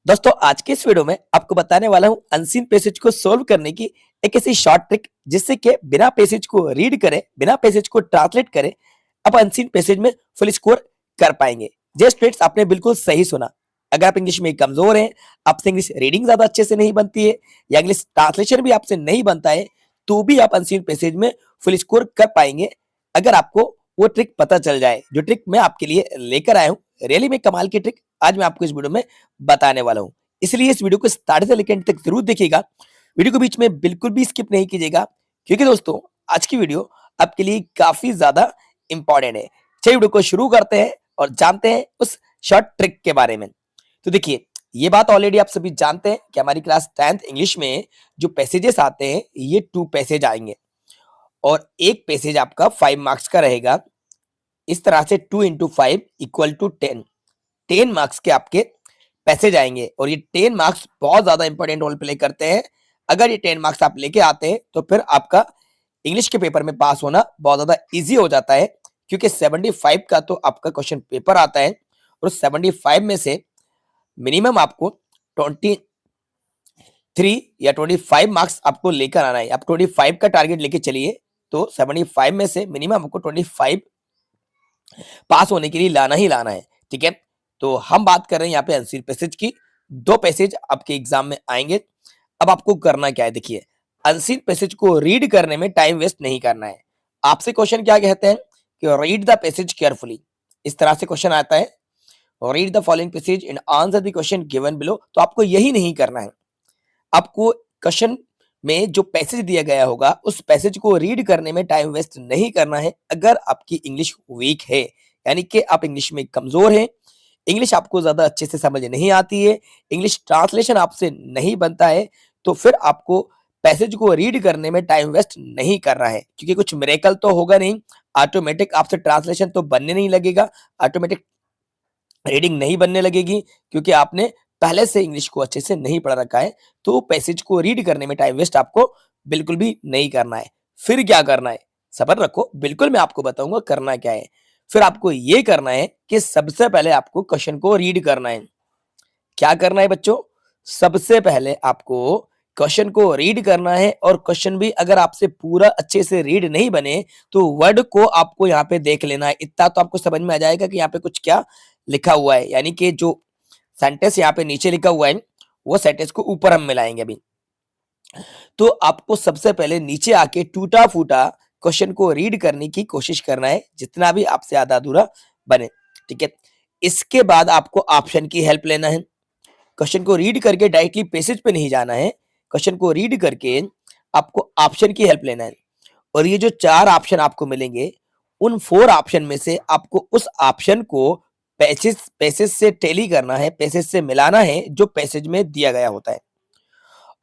दोस्तों आज के इस वीडियो में आपको बताने वाला हूं अनसीन पैसेज को सोल्व करने की एक ऐसी शॉर्ट ट्रिक जिससे कि बिना पैसेज को रीड करे बिना पैसेज को ट्रांसलेट करे आप अनसीन पैसेज में फुल स्कोर कर पाएंगे। जे स्टूडेंट्स आपने बिल्कुल सही सुना। अगर आप इंग्लिश में कमजोर हैं, आपसे इंग्लिश रीडिंग ज्यादा अच्छे से नहीं बनती है या इंग्लिश ट्रांसलेशन भी आपसे नहीं बनता है तो भी आप अनसीन पैसेज में फुल स्कोर कर पाएंगे अगर आपको वो ट्रिक पता चल जाए जो ट्रिक मैं आपके लिए लेकर आया हूँ। रियली में कमाल की ट्रिक आज मैं आपको इस वीडियो में बताने वाला हूं। इसलिए इस वीडियो को स्टार्ट से लेकर एंड तक जरूर देखिएगा। वीडियो को बीच में बिल्कुल भी स्किप नहीं कीजिएगा क्योंकि दोस्तों आज की वीडियो आपके लिए काफी ज्यादा इंपॉर्टेंट है। चलिए वीडियो को शुरू करते हैं और जानते हैं उस शॉर्ट ट्रिक के बारे में। तो देखिए, ये बात ऑलरेडी आप सभी जानते हैं कि हमारी क्लास 10th इंग्लिश में जो पैसेजेस आते हैं ये 2 पैसेज आएंगे और एक पैसेज आपका 5 मार्क्स का रहेगा। इस तरह से 2 इंटू 5 इक्वल टू 10 मार्क्स के आपके पैसेज आएंगे और ये 10 मार्क्स बहुत ज्यादा इंपॉर्टेंट रोल प्ले करते हैं। अगर ये 10 मार्क्स आप लेके आते हैं तो फिर आपका इंग्लिश के पेपर में पास होना बहुत ज्यादा इजी हो जाता है क्योंकि 75 का तो आपका क्वेश्चन पेपर आता है और 75 में से मिनिमम आपको 23 या 25 मार्क्स आपको लेकर आना है। आप 25 का टारगेट लेके चलिए तो 75 में से मिनिमम आपको 25 पास होने के लिए लाना ही लाना है। ठीक है, तो हम बात कर रहे हैं यहाँ पे अनसीन पैसेज की। 2 पैसेज आपके एग्जाम में आएंगे। अब आपको करना क्या है, देखिए अनसीन पैसेज को रीड करने में टाइम वेस्ट नहीं करना है। आपसे क्वेश्चन क्या कहते हैं कि रीड द पैसेज केयरफुली। इस तरह से क्वेश्चन आता है, read the following passage and answer the question given below. तो आपको यही नहीं करना है। आपको क्वेश्चन में जो पैसेज दिया गया होगा उस पैसेज को रीड करने में टाइम वेस्ट नहीं करना है। अगर आपकी इंग्लिश वीक है यानी कि आप इंग्लिश में कमजोर हैं, इंग्लिश आपको ज्यादा अच्छे से समझ नहीं आती है, इंग्लिश ट्रांसलेशन आपसे नहीं बनता है, तो फिर आपको पैसेज को रीड करने में टाइम वेस्ट नहीं करना है क्योंकि कुछ मिरेकल तो होगा नहीं। ऑटोमेटिक आपसे ट्रांसलेशन तो बनने नहीं लगेगा, ऑटोमेटिक रीडिंग नहीं बनने लगेगी क्योंकि आपने पहले से इंग्लिश को अच्छे से नहीं पढ़ रखा है। तो पैसेज को रीड करने में टाइम वेस्ट आपको बिल्कुल भी नहीं करना है। फिर क्या करना है, सब्र रखो, बिल्कुल मैं आपको बताऊंगा करना क्या है। फिर आपको ये करना है कि सबसे पहले आपको क्वेश्चन को रीड करना है। क्या करना है बच्चों, सबसे पहले आपको क्वेश्चन को रीड करना है और क्वेश्चन भी अगर आपसे पूरा अच्छे से रीड नहीं बने तो वर्ड को आपको यहाँ पे देख लेना है। इतना तो आपको समझ में आ जाएगा कि यहाँ पे कुछ क्या लिखा हुआ है, यानी कि जो सेंटेंस यहाँ पे नीचे लिखा हुआ है वो सेंटेंस को ऊपर हम मिलाएंगे अभी। तो आपको सबसे पहले नीचे आके टूटा फूटा क्वेश्चन को रीड करने की कोशिश करना है जितना भी आपसे आधा अधूरा बने। ठीक है, इसके बाद आपको ऑप्शन की हेल्प लेना है। क्वेश्चन को रीड करके डायरेक्टली पैसेज पे नहीं जाना है, क्वेश्चन को रीड करके आपको ऑप्शन की हेल्प लेना है। और ये जो 4 ऑप्शन आपको मिलेंगे उन 4 ऑप्शन में से आपको उस ऑप्शन को पैसेज पैसेज से टेली करना है, पैसेज से मिलाना है जो पैसेज में दिया गया होता है।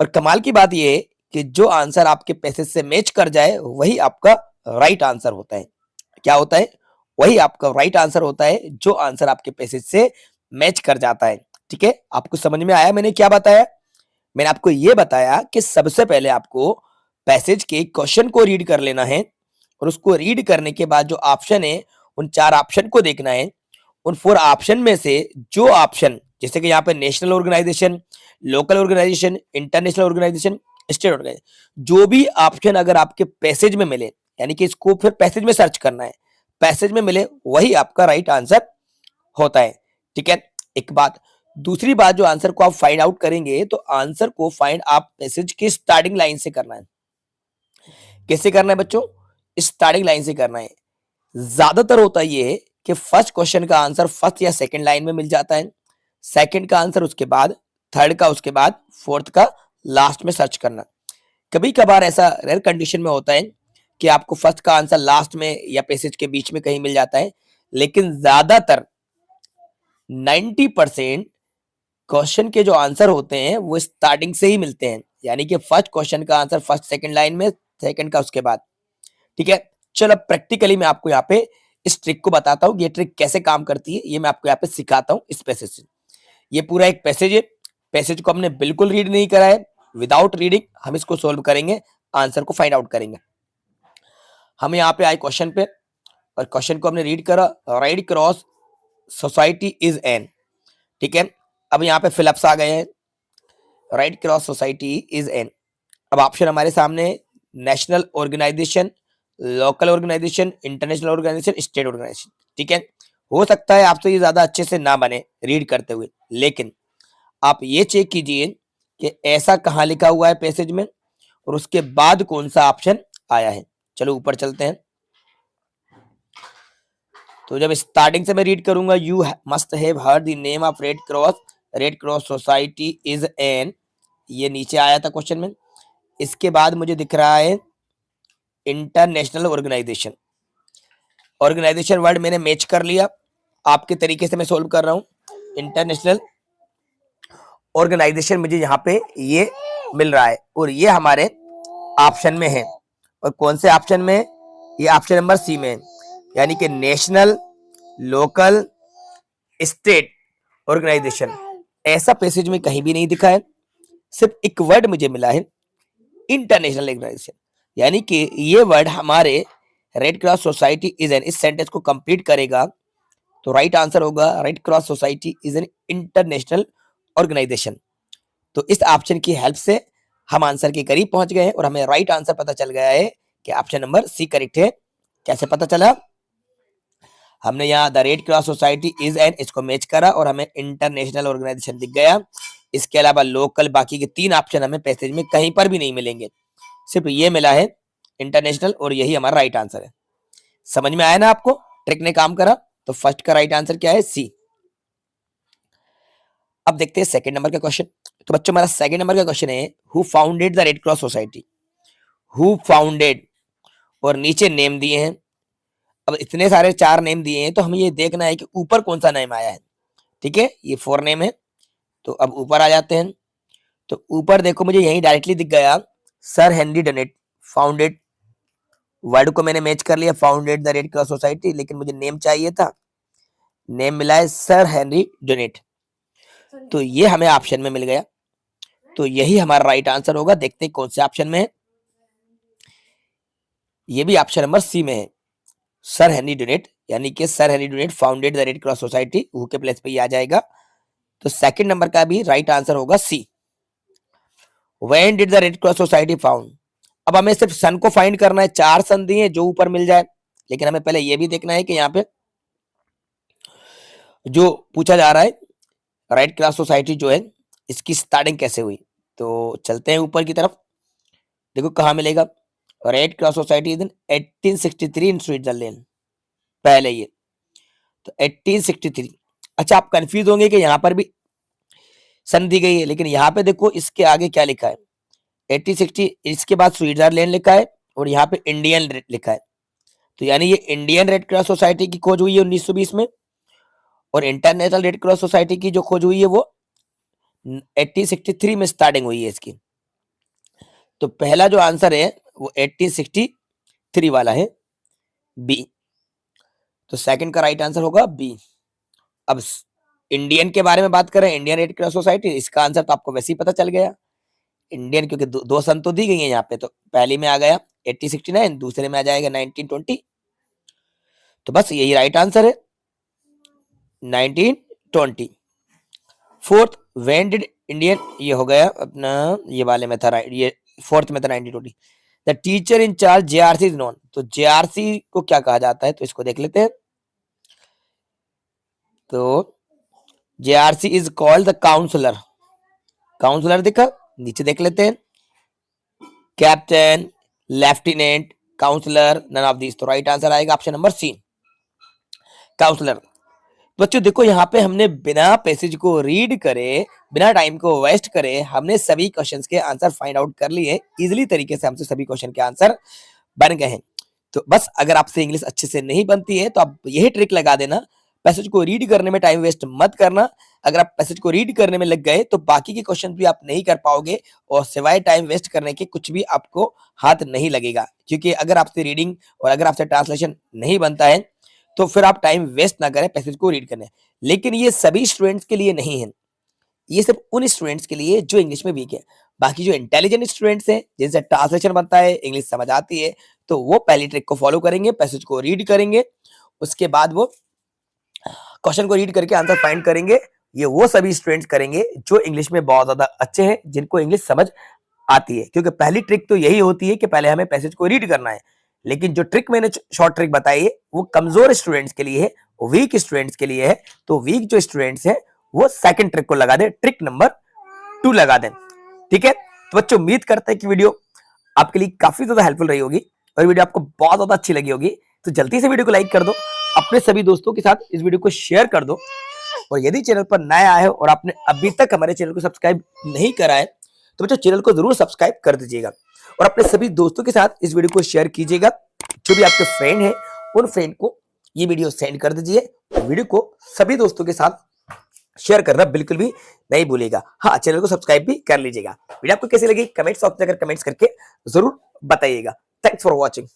और कमाल की बात यह है कि जो आंसर आपके पैसेज से मैच कर जाए वही आपका राइट आंसर होता है। क्या होता है, वही आपका राइट आंसर होता है जो आंसर आपके पैसेज से मैच कर जाता है। ठीक है, आपको समझ में आया मैंने क्या बताया? मैंने आपको यह बताया कि सबसे पहले आपको पैसेज के क्वेश्चन को रीड कर लेना है और उसको रीड करने के बाद जो ऑप्शन है उन 4 ऑप्शन को देखना है। उन 4 ऑप्शन में से जो ऑप्शन, जैसे कि यहाँ पे national organisation, local organisation, international organisation, state organisation, जो भी ऑप्शन अगर आपके पैसेज में मिले, यानी कि इसको फिर पैसेज में सर्च करना है, पैसेज में मिले वही आपका राइट आंसर होता है। ठीक है, एक बात। दूसरी बात, जो आंसर को आप फाइंड आउट करेंगे तो आंसर को फाइंड आप पैसेज की स्टार्टिंग लाइन से करना है। कैसे करना है बच्चों, स्टार्टिंग लाइन से करना है। ज्यादातर होता ये है कि फर्स्ट क्वेश्चन का आंसर फर्स्ट या सेकंड लाइन में मिल जाता है, सेकंड का आंसर उसके बाद, थर्ड का उसके बाद, फोर्थ का लास्ट में सर्च करना। कभी कभार ऐसा रेयर कंडीशन में होता है कि आपको फर्स्ट का आंसर लास्ट में या पैसेज के बीच में कहीं मिल जाता है, लेकिन ज्यादातर 90% क्वेश्चन के जो आंसर होते हैं वो स्टार्टिंग से ही मिलते हैं, यानी कि फर्स्ट क्वेश्चन का आंसर फर्स्ट सेकंड लाइन में, सेकंड का उसके बाद। ठीक है, चलो प्रैक्टिकली मैं आपको यहाँ पे इस ट्रिक को बताता हूँ, ये ट्रिक कैसे काम करती है ये मैं आपको यहाँ पे सिखाता हूँ इस पैसेज से। ये पूरा एक पैसेज है, पैसेज को हमने बिल्कुल रीड नहीं करा है, विदाउट रीडिंग हम इसको सोल्व करेंगे, आंसर को फाइंड आउट करेंगे। हम यहाँ पे आए क्वेश्चन पे और क्वेश्चन को हमने रीड करा, right cross society is an. ठीक है, अब यहाँ पे फिलअप्स आ गए हैं। Red cross society is an, अब ऑप्शन हमारे सामने national organisation, local organisation, international organisation, state organisation. ठीक है, हो सकता है आपसे ये ज्यादा अच्छे से ना बने रीड करते हुए, लेकिन आप ये चेक कीजिए कि ऐसा कहाँ लिखा हुआ है पैसेज में और उसके बाद कौन सा ऑप्शन आया है। चलो ऊपर चलते हैं। तो जब स्टार्टिंग से मैं रीड करूंगा, you must have heard the name of red cross, red cross society is N, ये नीचे आया था क्वेश्चन में। इसके बाद मुझे दिख रहा है इंटरनेशनल ऑर्गेनाइजेशन। ऑर्गेनाइजेशन वर्ड मैंने मैच कर लिया, आपके तरीके से मैं सोल्व कर रहा हूं। इंटरनेशनल ऑर्गेनाइजेशन मुझे यहाँ पे ये मिल रहा है और ये हमारे ऑप्शन में है। और कौन से ऑप्शन में? ये ऑप्शन नंबर सी में है, यानी कि नेशनल, लोकल, स्टेट ऑर्गेनाइजेशन। ऐसा पैसेज में कहीं भी नहीं दिखा है, सिर्फ एक वर्ड मुझे मिला है, इंटरनेशनल ऑर्गेनाइजेशन। यानी कि ये वर्ड हमारे red cross society is an, इस सेंटेंस को कंप्लीट करेगा। तो राइट आंसर होगा red cross society is an international organisation. तो इस ऑप्शन की हेल्प से हम आंसर के करीब पहुंच गए हैं और हमें राइट आंसर पता चल गया है कि ऑप्शन नंबर सी करेक्ट है। कैसे पता चला? हमने यहाँ the Red cross society is N, इसको मैच करा और हमें इंटरनेशनल ऑर्गेनाइजेशन दिख गया। इसके अलावा लोकल, बाकी के 3 ऑप्शन हमें पैसेज में कहीं पर भी नहीं मिलेंगे, सिर्फ ये मिला है इंटरनेशनल, और यही हमारा राइट आंसर है। समझ में आया ना आपको? ट्रिक ने काम करा। तो फर्स्ट का राइट आंसर क्या है? सी। अब देखते हैं सेकंड नंबर का क्वेश्चन। तो बच्चों हमारा सेकंड नंबर का क्वेश्चन है, who founded the Red cross society. Who founded, और नीचे नेम दिए हैं। अब इतने सारे 4 नेम दिए हैं तो हमें ये देखना है कि ऊपर कौन सा नेम आया है। ठीक है, ये 4 नेम है। तो अब ऊपर आ जाते हैं। तो ऊपर देखो, मुझे यही डायरेक्टली दिख गया sir Henry Dunant founded. Word को मैंने मैच कर लिया, founded the Red cross society, लेकिन मुझे नेम चाहिए था। नेम मिला है सर हेनरी डनेट, तो ये हमें ऑप्शन में मिल गया। तो यही हमारा राइट आंसर होगा। देखते हैं कौन से ऑप्शन में है। ये भी ऑप्शन नंबर सी में है, सर हेनरी डनेट, यानी कि sir Henry Dunant founded the Red cross society, who के प्लेस पे ही आ जाएगा। तो सेकंड नंबर का भी राइट आंसर होगा C. When did the Red cross society found. अब हमें सिर्फ सन को फाइंड करना है, 4 सन दिए जो ऊपर मिल जाए, लेकिन हमें पहले ये भी देखना है कि यहाँ पे जो पूछा जा रहा है रेड क्रॉस सोसाइटी जो है इसकी स्टार्टिंग कैसे हुई। तो चलते हैं ऊपर की तरफ। देखो कहाँ मिलेगा, red cross society in 1863 in Switzerland, पहले ये। तो 1863। अच्छा, आप कंफ्यूज होंगे कि यहाँ पर भी सन दी गई है, लेकिन यहाँ पे देखो इसके आगे क्या लिखा है, 1860, इसके बाद स्विट्जरलैंड लिखा है और यहाँ पे इंडियन लिखा है। तो यानी ये इंडियन रेड क्रॉस सोसाइटी की खोज हुई है 1920 में, और इंटरनेशनल रेड क्रॉस सोसाइटी की जो खोज हुई है वो 1863 में स्टार्टिंग हुई है इसकी। तो पहला जो आंसर है वो 1863 वाला है, बी। तो सेकंड का राइट आंसर होगा बी। अब इंडियन के बारे में बात करें, इंडियन रेड क्रॉस सोसाइटी, इसका आंसर तो आपको वैसे ही पता चल गया, इंडियन, क्योंकि दो सन तो दी गई है यहाँ पे। तो पहली में आ गया 1869, दूसरे में आ जाएगा 1920। तो बस यही राइट आंसर है, 1920। फोर्थ, व्हेन डिड इंडियन, ये हो गया अपना, ये वाले में था राइट, ये फोर्थ में था 1920। The teacher in charge JRC is known. तो जेआरसी को क्या कहा जाता है, तो इसको देख लेते हैं। तो JRC is called the counsellor. Counsellor दिखा, नीचे देख लेते हैं, captain, lieutenant, counsellor, none of this. तो राइट आंसर आएगा ऑप्शन नंबर सी, काउंसलर। बच्चों देखो यहाँ पे हमने बिना पैसेज को रीड करे, बिना टाइम को वेस्ट करे, हमने सभी क्वेश्चंस के आंसर फाइंड आउट कर लिए। इजीली तरीके से हमसे सभी क्वेश्चन के आंसर बन गए हैं। तो बस अगर आपसे इंग्लिश अच्छे से नहीं बनती है तो आप यही ट्रिक लगा देना, पैसेज को रीड करने में टाइम वेस्ट मत करना। अगर आप पैसेज को रीड करने में लग गए तो बाकी के क्वेश्चन भी आप नहीं कर पाओगे, और सिवाय टाइम वेस्ट करने के कुछ भी आपको हाथ नहीं लगेगा। क्योंकि अगर आपसे रीडिंग और अगर आपसे ट्रांसलेशन नहीं बनता है तो फिर आप टाइम वेस्ट ना करें पैसेज को रीड करने। लेकिन ये सभी स्टूडेंट्स के लिए नहीं है, ये सिर्फ उन स्टूडेंट्स के लिए जो इंग्लिश में वीक है। बाकी जो इंटेलिजेंट स्टूडेंट्स हैं जिनसे ट्रांसलेशन बनता है, इंग्लिश समझ आती है, तो वो पहली ट्रिक को फॉलो करेंगे, पैसेज को रीड करेंगे, उसके बाद वो क्वेश्चन को रीड करके आंसर फाइंड करेंगे ये वो सभी स्टूडेंट्स करेंगे जो इंग्लिश में बहुत ज्यादा अच्छे हैं, जिनको इंग्लिश समझ आती है। क्योंकि पहली ट्रिक तो यही होती है कि पहले हमें पैसेज को रीड करना है। लेकिन जो ट्रिक मैंने शॉर्ट ट्रिक बताई है वो कमजोर स्टूडेंट्स के लिए है, वीक स्टूडेंट्स के लिए है। तो वीक जो स्टूडेंट्स हैं वो सेकंड ट्रिक को लगा दे, ट्रिक नंबर 2 लगा दें। ठीक है, तो बच्चों उम्मीद करते हैं कि वीडियो आपके लिए काफी ज्यादा हेल्पफुल रही होगी और वीडियो आपको बहुत ज्यादा अच्छी लगी होगी। तो जल्दी से वीडियो को लाइक कर दो, अपने सभी दोस्तों के साथ इस वीडियो को शेयर कर दो। और यदि चैनल पर नया आए हो और आपने अभी तक हमारे चैनल को सब्सक्राइब नहीं करा है तो बच्चों चैनल को जरूर सब्सक्राइब कर दीजिएगा और अपने सभी दोस्तों के साथ इस वीडियो को शेयर कीजिएगा। जो भी आपके फ्रेंड है उन फ्रेंड को ये वीडियो सेंड कर दीजिए। वीडियो को सभी दोस्तों के साथ शेयर करना बिल्कुल भी नहीं भूलिएगा। हाँ, चैनल को सब्सक्राइब भी कर लीजिएगा। वीडियो आपको कैसी लगी कमेंट्स बॉक्स में अगर कमेंट्स करके जरूर बताइएगा। Thanks for watching.